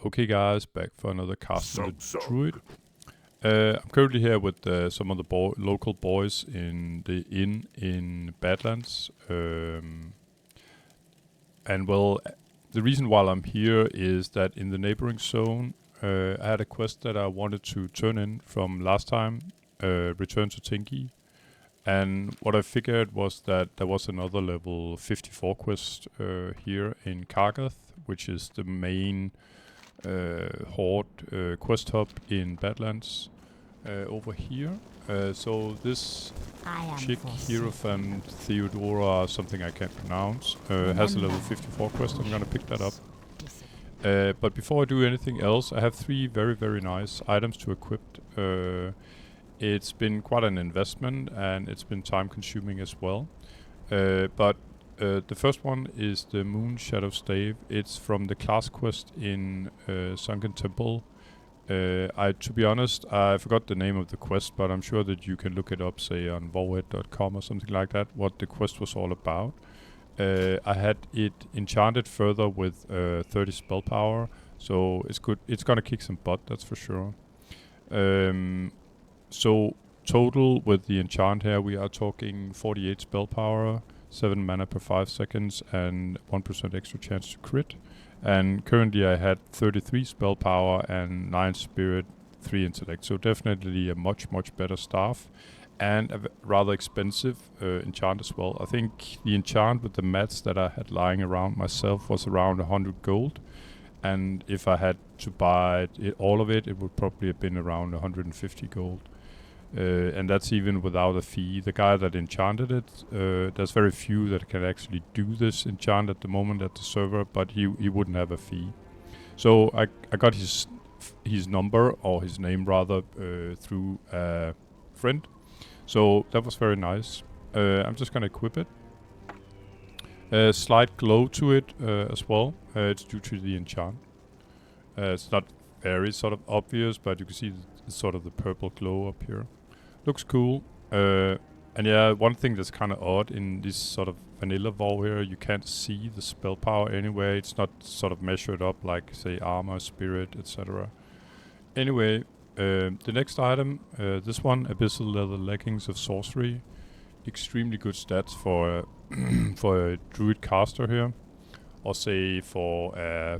Okay guys, back for another cast with the druid. I'm currently here with some of the local boys in the inn in Badlands. And well, the reason why I'm here is that in the neighboring zone, I had a quest that I wanted to turn in from last time, return to Tinkee. And what I figured was that there was another level 54 quest here in Kargath, which is the main horde quest hub in Badlands over here. So this chick, Hierophant Theodora, something I can't pronounce, has a level 54 quest. I'm gonna pick that up. But before I do anything else, I have 3 very, very nice items to equip. It's been quite an investment and it's been time consuming as well. But the first one is the Moon Shadow Stave. It's from the class quest in Sunken Temple. To be honest, I forgot the name of the quest, but I'm sure that you can look it up, say on warhead.com or something like that, what the quest was all about. I had it enchanted further with 30 spell power, so it's good. It's gonna kick some butt, that's for sure. So total with the enchant here, we are talking 48 spell power, 7 mana per 5 seconds, and 1% extra chance to crit. And currently I had 33 spell power and 9 spirit, 3 intellect. So definitely a much, much better staff. And a rather expensive enchant as well. I think the enchant with the mats that I had lying around myself was around 100 gold. And if I had to buy all of it, it would probably have been around 150 gold. And that's even without a fee. The guy that enchanted it, there's very few that can actually do this enchant at the moment at the server, but he wouldn't have a fee. So I got his number, or his name rather, through a friend. So that was very nice. I'm just gonna equip it. Slight glow to it as well. It's due to the enchant. It's not very sort of obvious, but you can see sort of the purple glow up here. Looks cool. And yeah, one thing that's kind of odd in this sort of vanilla VoW here, you can't see the spell power anyway. It's not sort of measured up like, say, armor, spirit, etc. Anyway, the next item, this one, Abyssal Leather Leggings of Sorcery. Extremely good stats for for a druid caster here. Or say for, I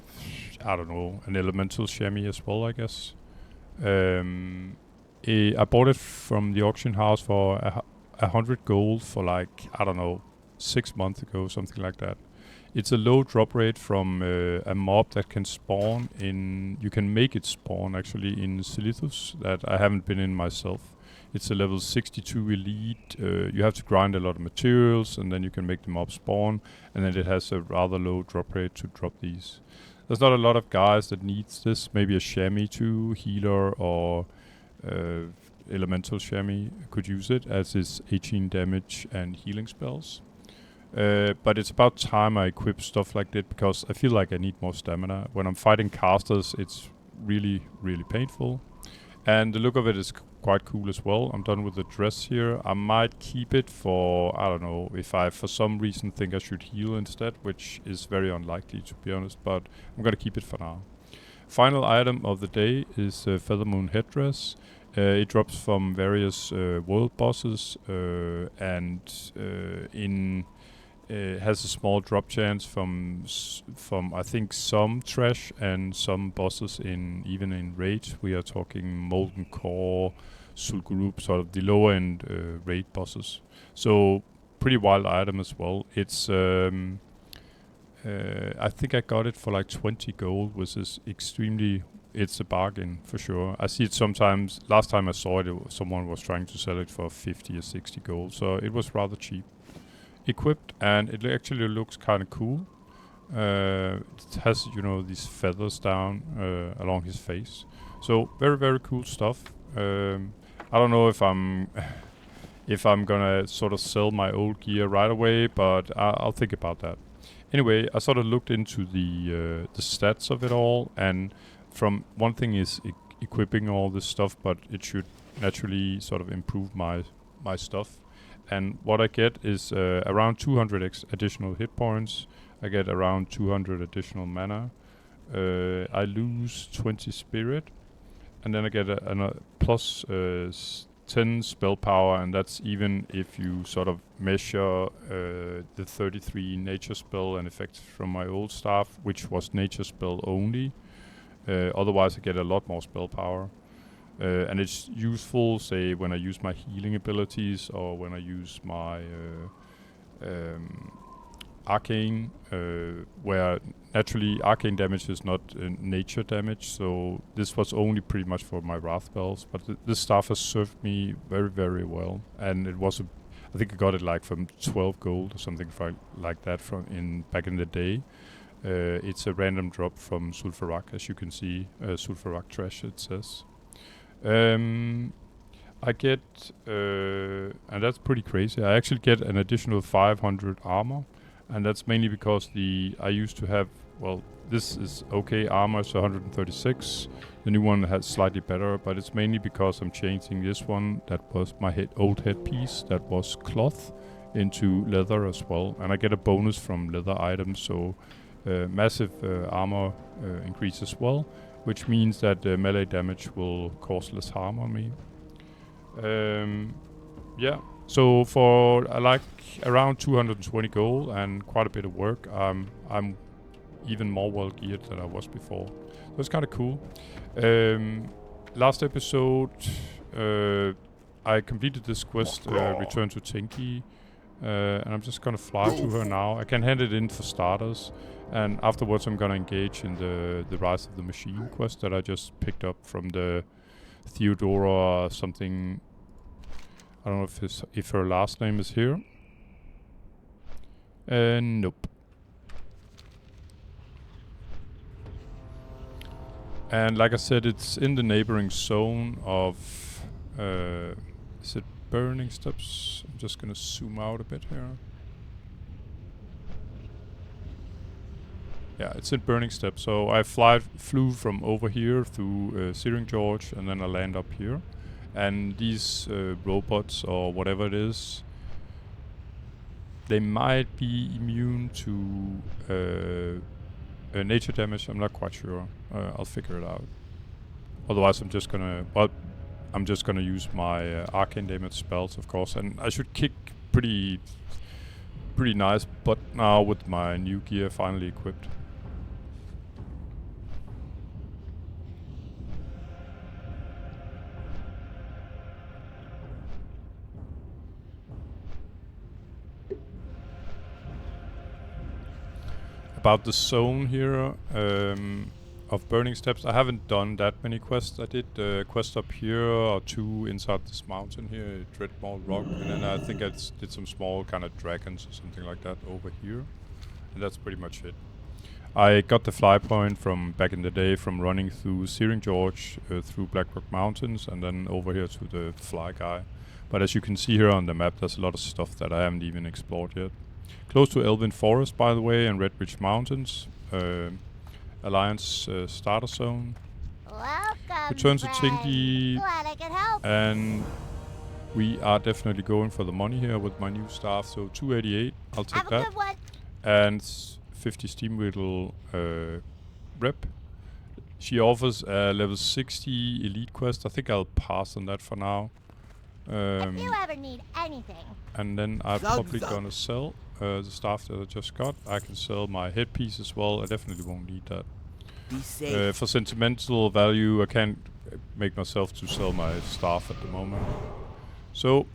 don't know, an elemental chamois as well, I guess. I bought it from the auction house for 100 gold for like, I don't know, 6 months ago, something like that. It's a low drop rate from a mob that can spawn in, you can make it spawn actually in Silithus, that I haven't been in myself. It's a level 62 elite. You have to grind a lot of materials and then you can make the mob spawn, and then it has a rather low drop rate to drop these. There's not a lot of guys that needs this. Maybe a chamois too, healer or elemental chamois could use it, as is 18 damage and healing spells. But it's about time I equip stuff like that, because I feel like I need more stamina. When I'm fighting casters, it's really, really painful. And the look of it is quite cool as well. I'm done with the dress here. I might keep it for, I don't know, if I for some reason think I should heal instead, which is very unlikely to be honest, but I'm gonna keep it for now. Final item of the day is Feathermoon Headdress. It drops from various world bosses and has a small drop chance from I think some trash and some bosses even in raid. We are talking Molten Core, Sul'Gurub, sort of the lower end raid bosses. So pretty wild item as well. It's I think I got it for like 20 gold, which is it's a bargain for sure. I see it sometimes. Last time I saw it, someone was trying to sell it for 50 or 60 gold, so it was rather cheap. Equipped, and it actually looks kind of cool. It has, you know, these feathers down along his face. So very, very cool stuff. I don't know if I'm gonna sort of sell my old gear right away, but I'll think about that. Anyway, I sort of looked into the stats of it all, and from one thing is equipping all this stuff, but it should naturally sort of improve my stuff. And what I get is around 200 additional hit points. I get around 200 additional mana. I lose 20 spirit, and then I get a plus 10 spell power, and that's even if you sort of measure the 33 nature spell and effects from my old staff, which was nature spell only. Otherwise I get a lot more spell power. And it's useful, say, when I use my healing abilities or when I use my arcane, where naturally arcane damage is not nature damage, so this was only pretty much for my wrath spells, but this staff has served me very, very well, and it was I think I got it like from 12 gold or something like that from back in the day. It's a random drop from Sulfurak, as you can see, Sulfurak trash it says. I get, and that's pretty crazy, I actually get an additional 500 armor, and that's mainly because I used to have, well, this is okay armor, so 136. The new one has slightly better, but it's mainly because I'm changing this one, that was my old headpiece, that was cloth, into leather as well, and I get a bonus from leather items, so massive armor increase as well, which means that melee damage will cause less harm on me. Yeah, so for like around 220 gold and quite a bit of work, I'm even more well geared than I was before. So it's kind of cool. Last episode, I completed this quest, Return to Tinkee, and I'm just gonna fly to her now. I can hand it in for starters, and afterwards I'm gonna engage in the Rise of the Machine quest that I just picked up from the Theodora something. I don't know if her last name is here. Nope. And like I said, it's in the neighboring zone of is it Burning Steppes? I'm just gonna zoom out a bit here. Yeah, it's in Burning Steppes. So I flew from over here through Searing Gorge, and then I land up here. And these robots, or whatever it is, they might be immune to nature damage. I'm not quite sure. I'll figure it out. Otherwise, I'm just gonna use my arcane damage spells, of course, and I should kick pretty nice butt now with my new gear finally equipped. About the zone here of Burning Steppes, I haven't done that many quests. I did a quest up here or two inside this mountain here, Dreadmaw Rock, and then I think I did some small kind of dragons or something like that over here, and that's pretty much it. I got the fly point from back in the day from running through Searing Gorge, through Blackrock Mountains, and then over here to the fly guy. But as you can see here on the map, there's a lot of stuff that I haven't even explored yet. Close to Elven Forest, by the way, and Redbridge Mountains. Alliance starter zone. Welcome, Return to friend. Tinkee. Glad I could help. And we are definitely going for the money here with my new staff. So 288, I'll take Have a that. good one. And 50 Steam Whittle rep. She offers a level 60 elite quest. I think I'll pass on that for now. If you ever need anything. And then I'm probably gonna sell the stuff that I just got. I can sell my headpiece as well. I definitely won't need that. Be safe. For sentimental value, I can't make myself to sell my staff at the moment. So,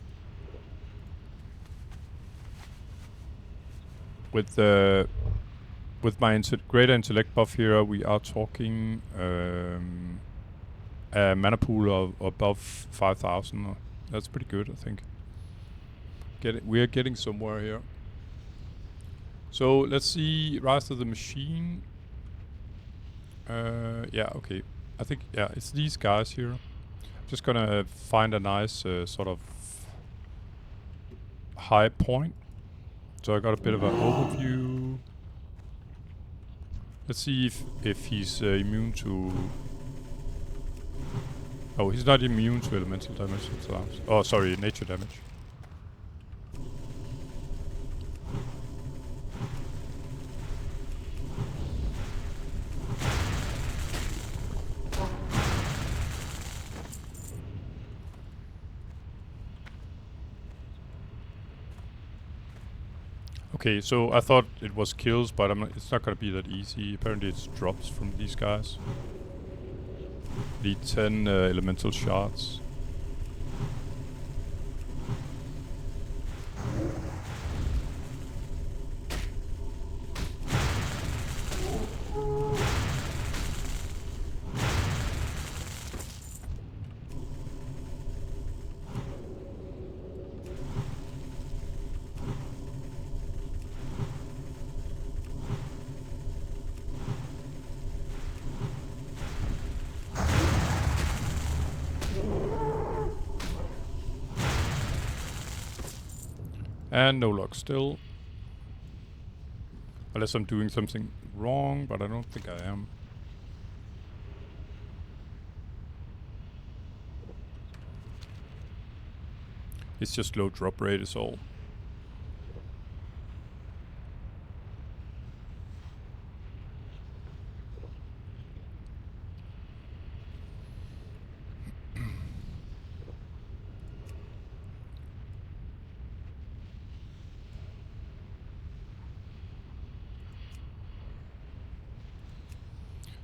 with my greater intellect buff here, we are talking a mana pool of above 5,000. That's pretty good, I think. We are getting somewhere here. So let's see, Rise of the Machine. Yeah, okay. I think, yeah, it's these guys here. I'm just gonna find a nice sort of high point. So I got a bit of an overview. Let's see if he's immune to... Oh, he's not immune to elemental damage. Oh, sorry, nature damage. Okay, so I thought it was kills, but it's not gonna be that easy. Apparently it's drops from these guys. Need 10 elemental shards. And no luck still. Unless I'm doing something wrong, but I don't think I am. It's just low drop rate is all.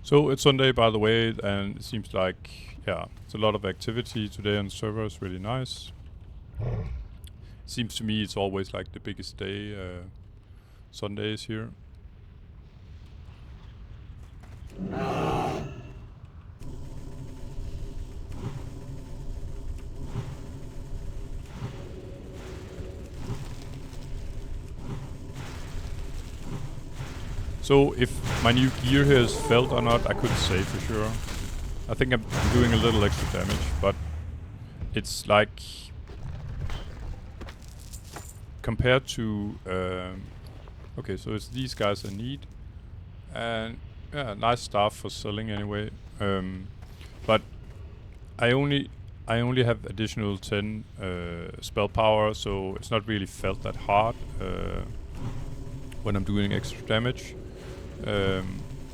So it's Sunday, by the way, and it seems like, yeah, it's a lot of activity today on the server. It's really nice. Seems to me it's always like the biggest day, Sundays here. So if my new gear here is felt or not, I couldn't say for sure. I think I'm doing a little extra damage, but it's like compared to okay, so it's these guys I need, and yeah, nice stuff for selling anyway. But I only have additional 10 spell power, so it's not really felt that hard when I'm doing extra damage.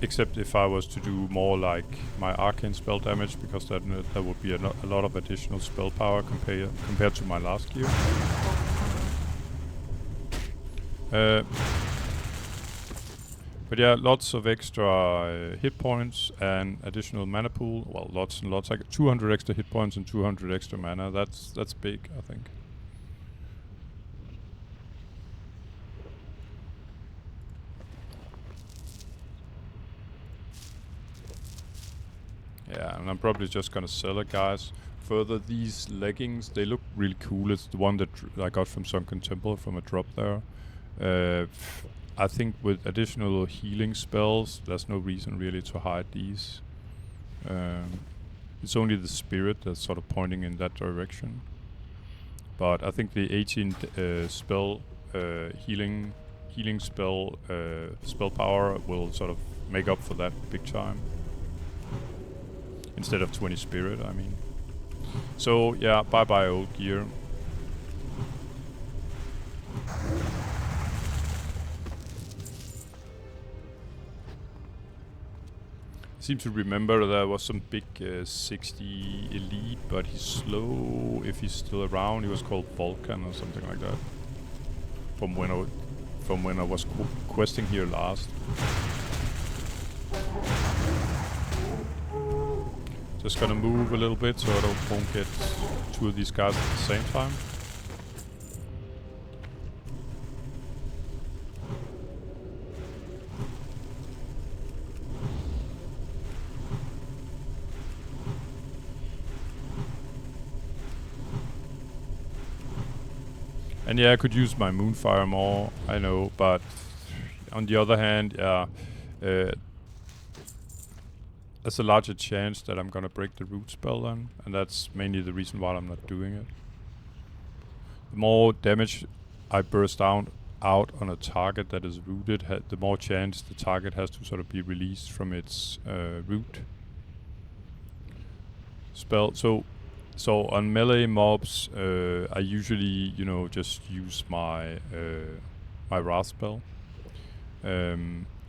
Except if I was to do more like my arcane spell damage, because that would be a lot of additional spell power compared to my last gear. But yeah, lots of extra hit points and additional mana pool. Well, lots and lots, like 200 extra hit points and 200 extra mana. That's big, I think. Yeah, and I'm probably just gonna sell it, guys. Further, these leggings, they look really cool. It's the one that I got from Sunken Temple from a drop there. I think with additional healing spells, there's no reason really to hide these. It's only the spirit that's sort of pointing in that direction. But I think the 18 spell healing spell spell power will sort of make up for that big time. Instead of 20 spirit, I mean. So yeah, bye bye old gear. Seem to remember there was some big 60 elite, but he's slow if he's still around. He was called Vulcan or something like that. From when I was questing here last. Just gonna move a little bit so I won't get two of these guys at the same time. And yeah, I could use my Moonfire more, I know, but on the other hand, yeah, there's a larger chance that I'm gonna break the root spell then, and that's mainly the reason why I'm not doing it. The more damage I burst out on a target that is rooted, the more chance the target has to sort of be released from its root spell. So on melee mobs, I usually, just use my my wrath spell.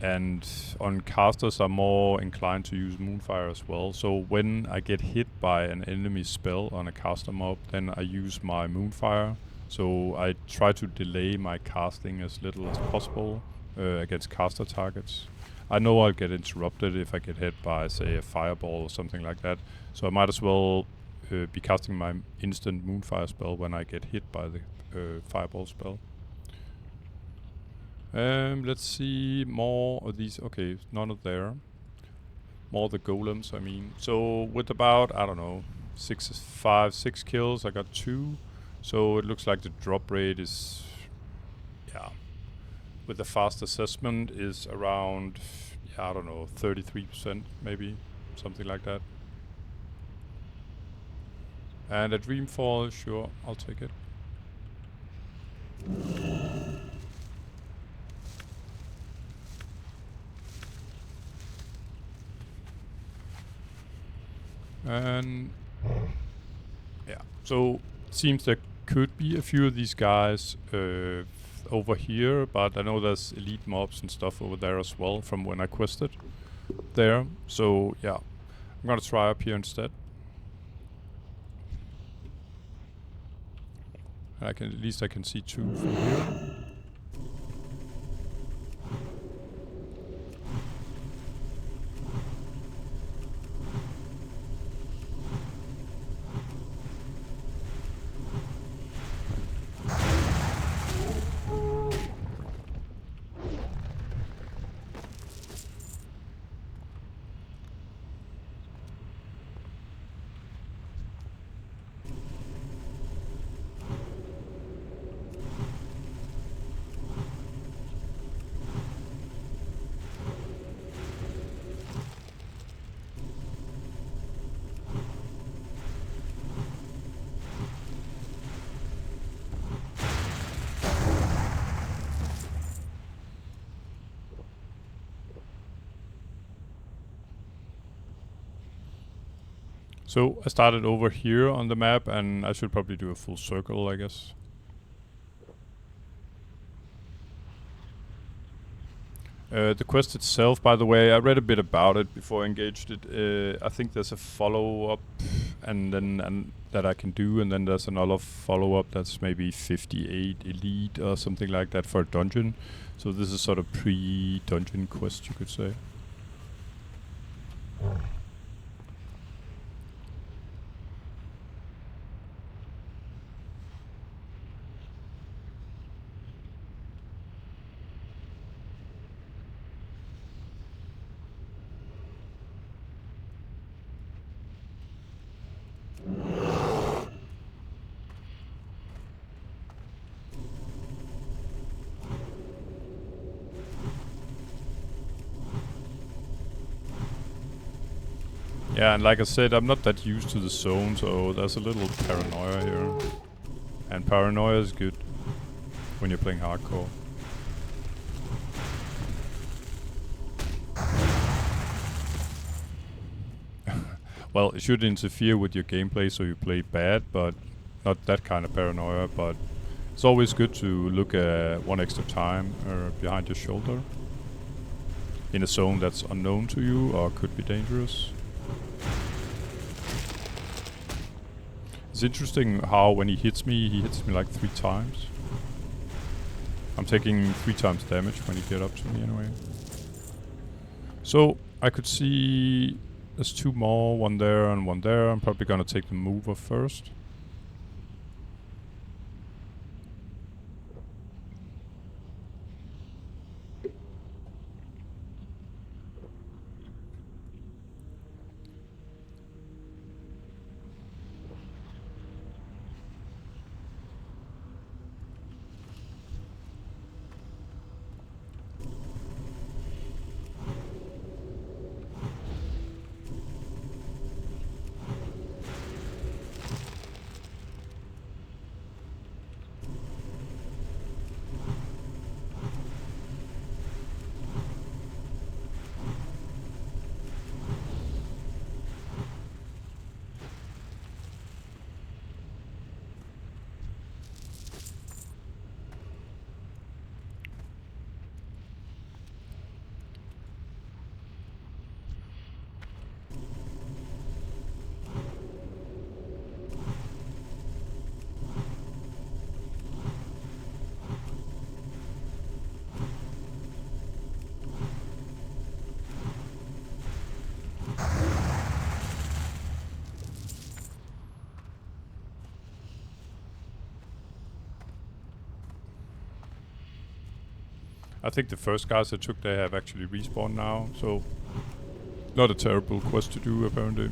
And on casters, I'm more inclined to use Moonfire as well. So when I get hit by an enemy spell on a caster mob, then I use my Moonfire So I try to delay my casting as little as possible against caster targets. I know I'll get interrupted if I get hit by, say, a fireball or something like that. So I might as well be casting my instant Moonfire spell when I get hit by the fireball spell. Let's see, more of these. Okay, none of there. More the golems, I mean. So with about, I don't know, 6 kills, I got 2. So it looks like the drop rate is, yeah, with the fast assessment is around, I don't know, 33% maybe, something like that. And a Dreamfall, sure, I'll take it. And yeah, so it seems there could be a few of these guys over here, but I know there's elite mobs and stuff over there as well from when I quested there. So yeah, I'm gonna try up here instead. At least I can see 2 from here. So I started over here on the map, and I should probably do a full circle, I guess. The quest itself, by the way, I read a bit about it before I engaged it. I think there's a follow-up and that I can do, and then there's another follow-up that's maybe 58 elite or something like that for a dungeon. So this is sort of pre-dungeon quest, you could say. Yeah, and like I said, I'm not that used to the zone, so there's a little paranoia here. And paranoia is good when you're playing hardcore. Well, it should interfere with your gameplay so you play bad, but not that kind of paranoia. But it's always good to look at one extra time behind your shoulder in a zone that's unknown to you or could be dangerous. It's interesting how when he hits me like 3 times. I'm taking 3 times damage when he get up to me anyway. So I could see there's 2 more, one there and one there. I'm probably gonna take the mover first. I think the first guys I took, they have actually respawned now, so not a terrible quest to do apparently.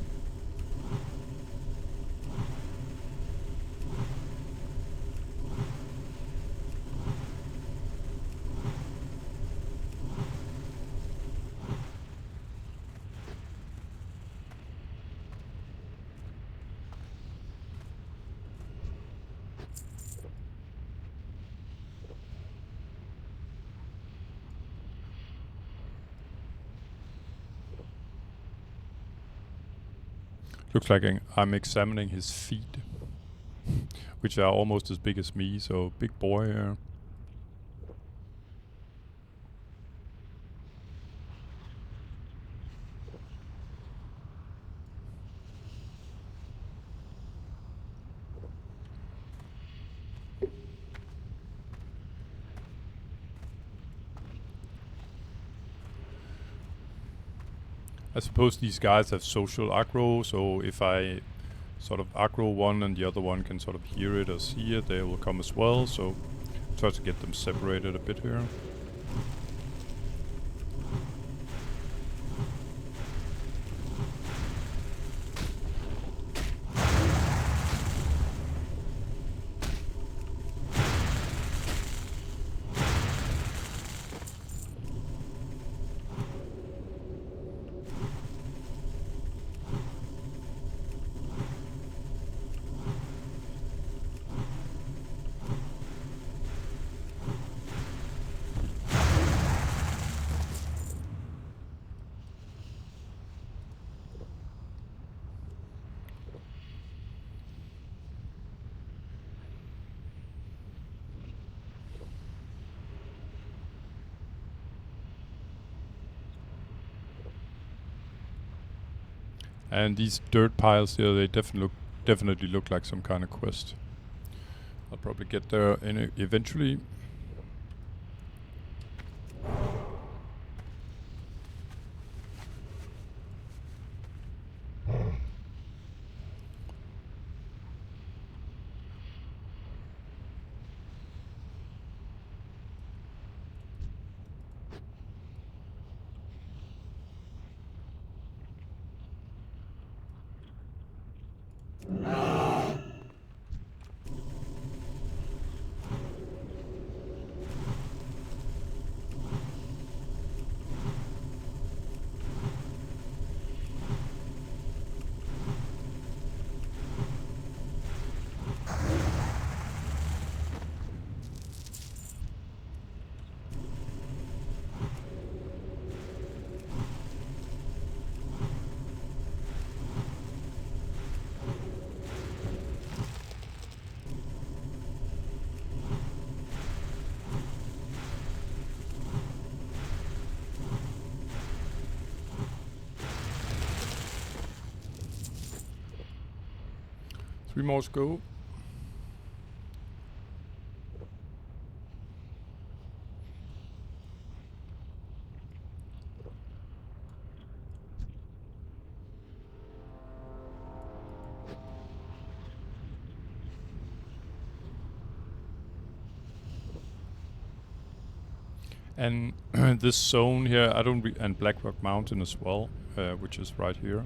Looks like I'm examining his feet, which are almost as big as me, so big boy here. I suppose these guys have social aggro, so if I sort of aggro one and the other one can sort of hear it or see it, they will come as well, so try to get them separated a bit here. And these dirt piles here, they definitely look like some kind of quest. I'll probably get there eventually. Three more to go. And this zone here, I don't and Blackrock Mountain as well, which is right here.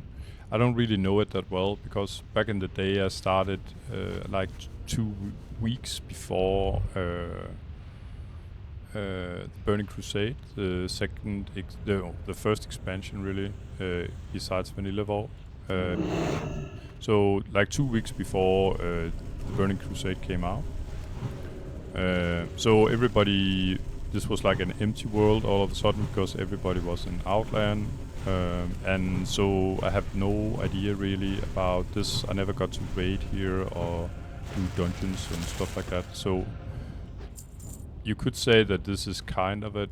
I don't really know it that well because back in the day I started like 2 weeks before the Burning Crusade, the second, the first expansion really, besides Vanilla Vault. So like 2 weeks before the Burning Crusade came out. So everybody, this was like an empty world all of a sudden because everybody was in Outland. And so I have no idea really about this. I never got to raid here or do dungeons and stuff like that. So you could say that this is kind of a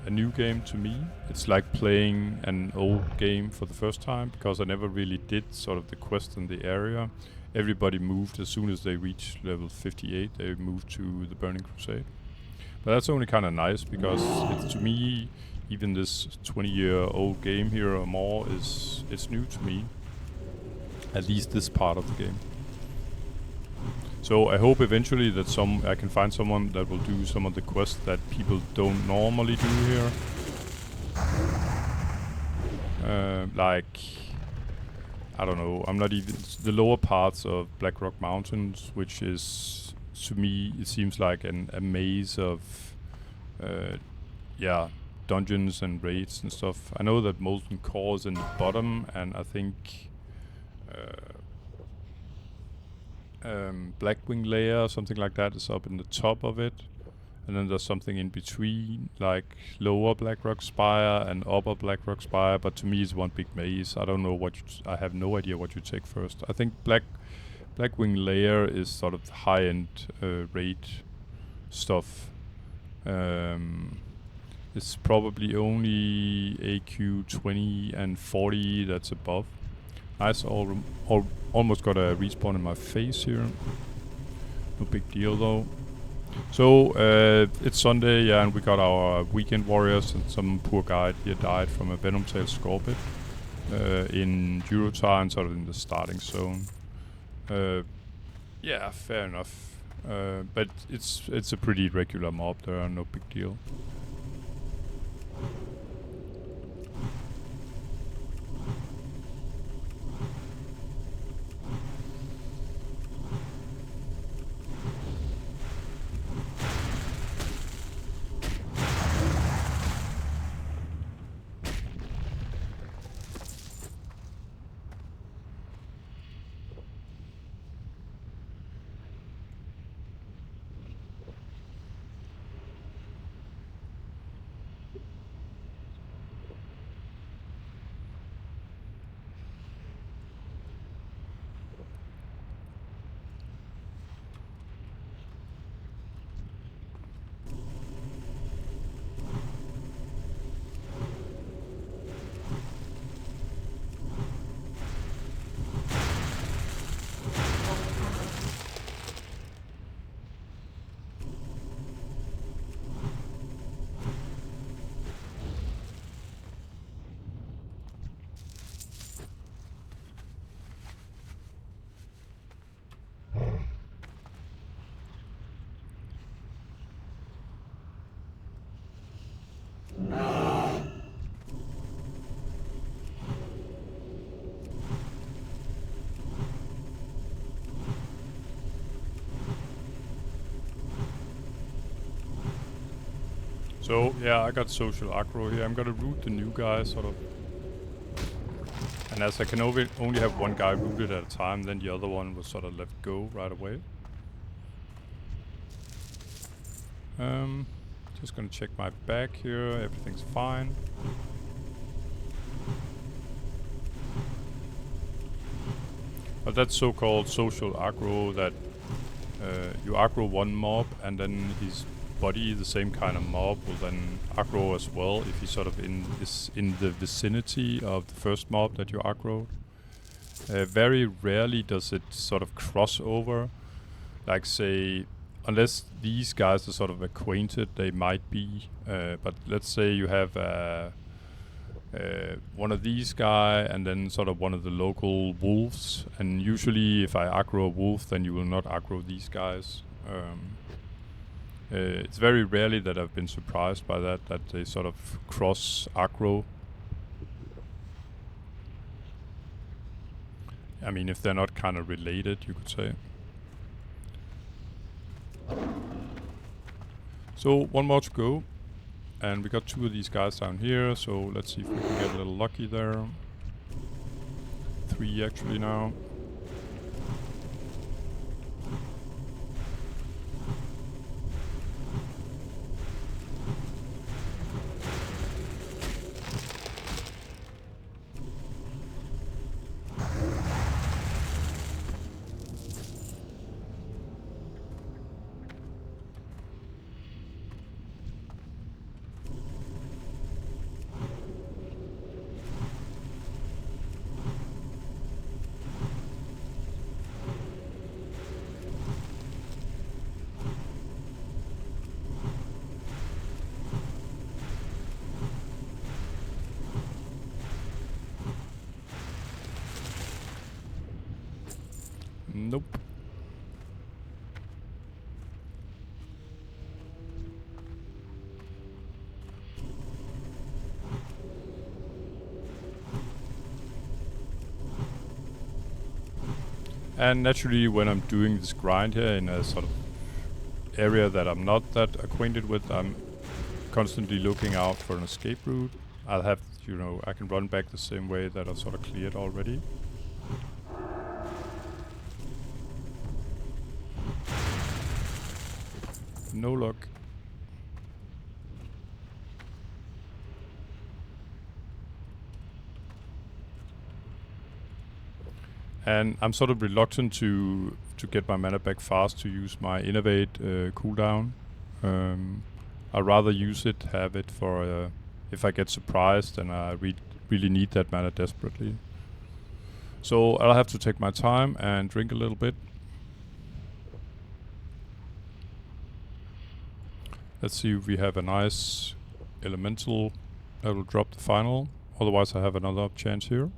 new game to me. It's like playing an old game for the first time because I never really did sort of the quest in the area. Everybody moved as soon as they reached level 58. They moved to the Burning Crusade. But that's only kind of nice because it's, to me, even this 20-year-old game here or more is new to me. At least this part of the game. So I hope eventually that I can find someone that will do some of the quests that people don't normally do here. Like, I don't know, I'm not even... the lower parts of Black Rock Mountains, which is, to me, it seems like a maze of, yeah, dungeons and raids and stuff. I know that Molten Core is in the bottom, and I think Blackwing Layer or something like that is up in the top of it. And then there's something in between, like lower Blackrock Spire and upper Blackrock Spire. But to me, it's one big maze. I don't know what I have no idea what you take first. I think Blackwing Layer is sort of high-end raid stuff. It's probably only AQ 20 and 40 that's above. Nice, almost got a respawn in my face here. No big deal though. So, it's Sunday, yeah, and we got our weekend warriors, and some poor guy here died from a venom-tailed scorpion in Eurotar, sort of in the starting zone. Yeah, fair enough. But it's a pretty regular mob there, no big deal. So, yeah, I got social aggro here. I'm gonna root the new guy, sort of. And as I can only have one guy rooted at a time, then the other one was sort of let go right away. Just gonna check my back here. Everything's fine. But that's so-called social aggro, that you aggro one mob and then his body, the same kind of mob, will then aggro as well if he's sort of is in the vicinity of the first mob that you aggroed. Very rarely does it sort of cross over. Like, say, unless these guys are sort of acquainted, they might be. But let's say you have one of these guy and then sort of one of the local wolves. And usually if I aggro a wolf, then you will not aggro these guys. It's very rarely that I've been surprised by that they sort of cross aggro. I mean, if they're not kind of related, you could say. So, one more to go. And we got two of these guys down here, so let's see if we can get a little lucky there. 3 actually now. Nope. And naturally, when I'm doing this grind here in a sort of area that I'm not that acquainted with, I'm constantly looking out for an escape route. I'll have, you know, I can run back the same way that I've sort of cleared already. No luck. And I'm sort of reluctant to get my mana back fast to use my Innovate cooldown. I'd rather use it, have it for if I get surprised and I really need that mana desperately. So I'll have to take my time and drink a little bit. Let's see if we have a nice elemental that will drop the final. Otherwise I have another chance here.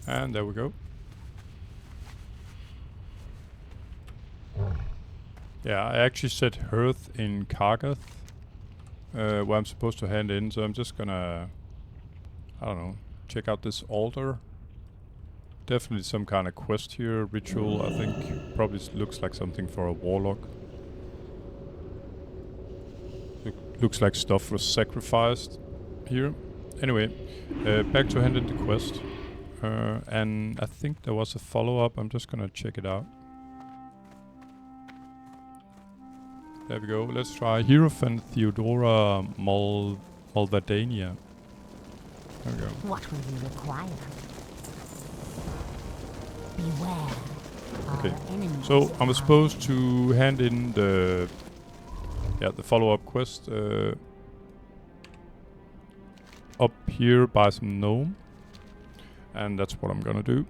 And there we go. Yeah, I actually set Hearth in Kargath, where I'm supposed to hand in, so I'm just gonna, I don't know, check out this altar. Definitely some kind of quest here, ritual, I think. Probably looks like something for a warlock. Looks like stuff was sacrificed here. Anyway, back to hand in the quest. And I think there was a follow-up. I'm just gonna check it out. There we go. Let's try Hierophant Theodora Malvadania. There we go. What will you require? Beware. Okay. So I'm supposed to hand in the follow-up quest up here by some gnome. And that's what I'm gonna do.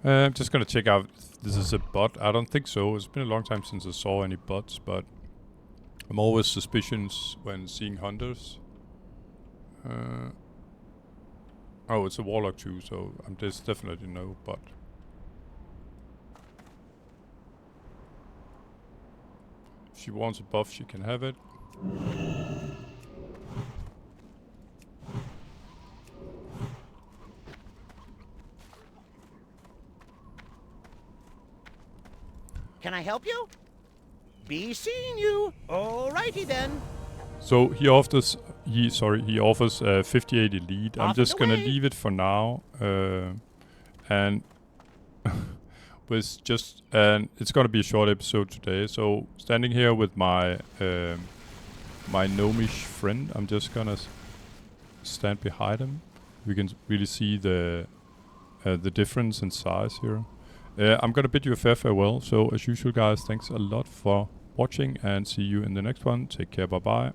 I'm just gonna check out if this is a bot. I don't think so. It's been a long time since I saw any bots, but I'm always suspicious when seeing hunters. Oh, it's a warlock too, so there's definitely no bot. If she wants a buff, she can have it. Can I help you? Be seeing you. Alrighty then. So he offers 58 elite. I'm just gonna leave it for now, and it's gonna be a short episode today. So standing here with my my gnomish friend, I'm just gonna stand behind him. We can really see the difference in size here. I'm gonna bid you a farewell. So as usual, guys, thanks a lot for watching, and see you in the next one. Take care. Bye bye.